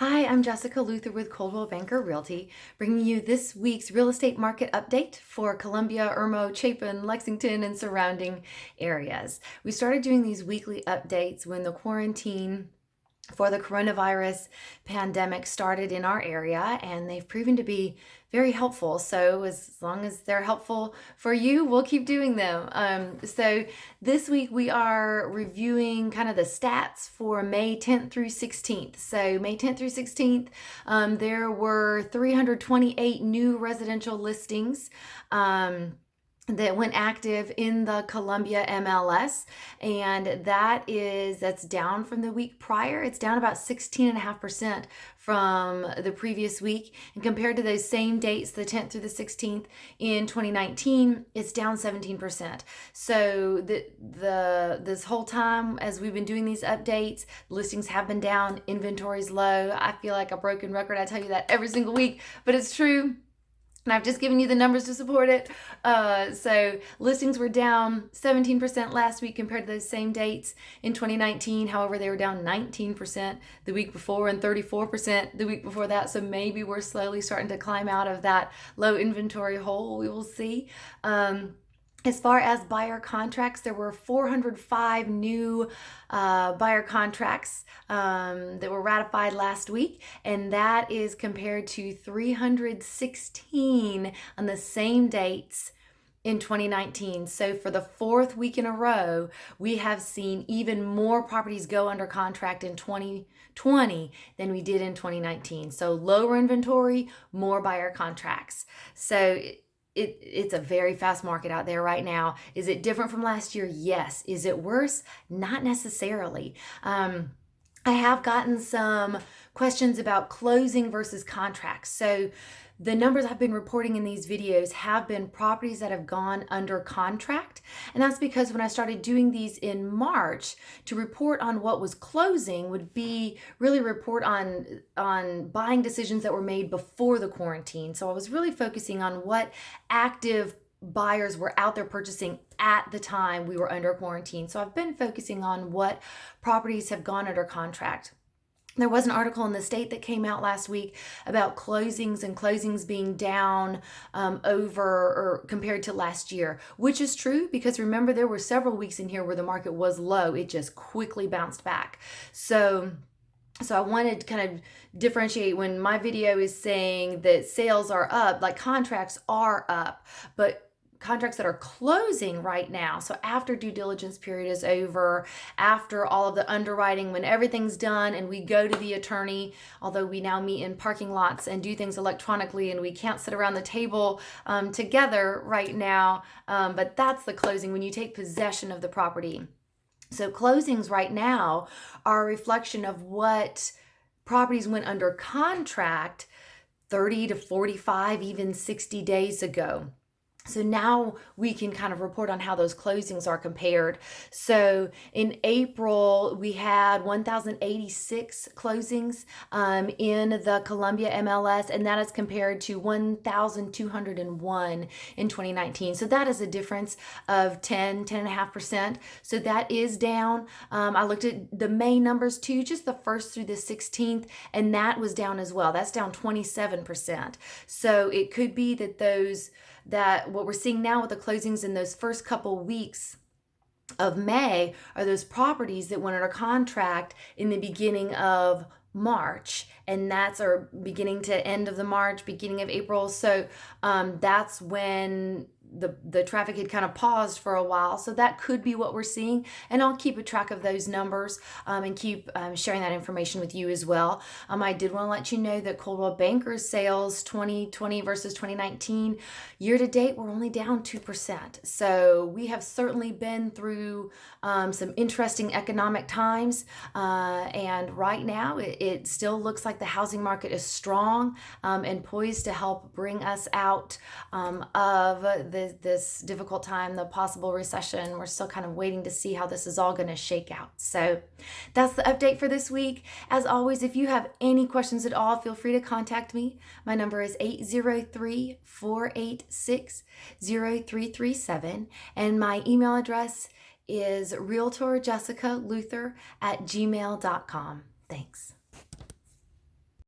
Hi, I'm Jessica Luther with Coldwell Banker Realty, bringing you this week's real estate market update for Columbia, Irmo, Chapin, Lexington, and surrounding areas. We started doing these weekly updates when the quarantine for the coronavirus pandemic started in our area, and they've proven to be very helpful. So as long as they're helpful for you, we'll keep doing them. So this week we are reviewing kind of the stats for May 10th through 16th. So May 10th through 16th, there were 328 new residential listings. That went active in the Columbia MLS, and that's down from the week prior. It's down about 16.5% from the previous week, and compared to those same dates, the 10th through the 16th in 2019, it's down 17%. So this whole time as we've been doing these updates, listings have been down, inventory's low. I feel like a broken record. I tell you that every single week, but it's true. And I've just given you the numbers to support it. So listings were down 17% last week compared to those same dates in 2019. However, they were down 19% the week before and 34% the week before that. So maybe we're slowly starting to climb out of that low inventory hole. We will see. As far as buyer contracts, there were 405 new buyer contracts that were ratified last week, and that is compared to 316 on the same dates in 2019. So for the fourth week in a row, we have seen even more properties go under contract in 2020 than we did in 2019. So lower inventory, more buyer contracts. So it's a very fast market out there right now. Is it different from last year? Yes. Is it worse? Not necessarily. I have gotten some questions about closing versus contracts. So the numbers I've been reporting in these videos have been properties that have gone under contract. And that's because when I started doing these in March, to report on what was closing would be really report on buying decisions that were made before the quarantine. So I was really focusing on what active buyers were out there purchasing at the time we were under quarantine. So I've been focusing on what properties have gone under contract. There was an article in The State that came out last week about closings being down over or compared to last year, which is true because remember there were several weeks in here where the market was low. It just quickly bounced back. So I wanted to kind of differentiate when my video is saying that sales are up, like contracts are up, but contracts that are closing right now. So after due diligence period is over, after all of the underwriting, when everything's done and we go to the attorney, although we now meet in parking lots and do things electronically and we can't sit around the table together right now, but that's the closing when you take possession of the property. So closings right now are a reflection of what properties went under contract 30 to 45, even 60 days ago. So now we can kind of report on how those closings are compared. So in April, we had 1,086 closings in the Columbia MLS, and that is compared to 1,201 in 2019. So that is a difference of 10.5%. So that is down. I looked at the May numbers too, just the 1st through the 16th, and that was down as well. That's down 27%. So it could be that what we're seeing now with the closings in those first couple weeks of May are those properties that went under contract in the beginning of March, and that's our beginning to end of the March, beginning of April. So that's when the traffic had kind of paused for a while. So that could be what we're seeing. And I'll keep a track of those numbers and keep sharing that information with you as well. I did want to let you know that Coldwell Banker's sales 2020 versus 2019 year to date were only down 2%. So we have certainly been through some interesting economic times. And right now it still looks like the housing market is strong and poised to help bring us out of this difficult time, the possible recession. We're still kind of waiting to see how this is all going to shake out. So that's the update for this week. As always, if you have any questions at all, feel free to contact me. My number is 803-486-0337, and my email address is realtorjessicaluther@gmail.com. Thanks.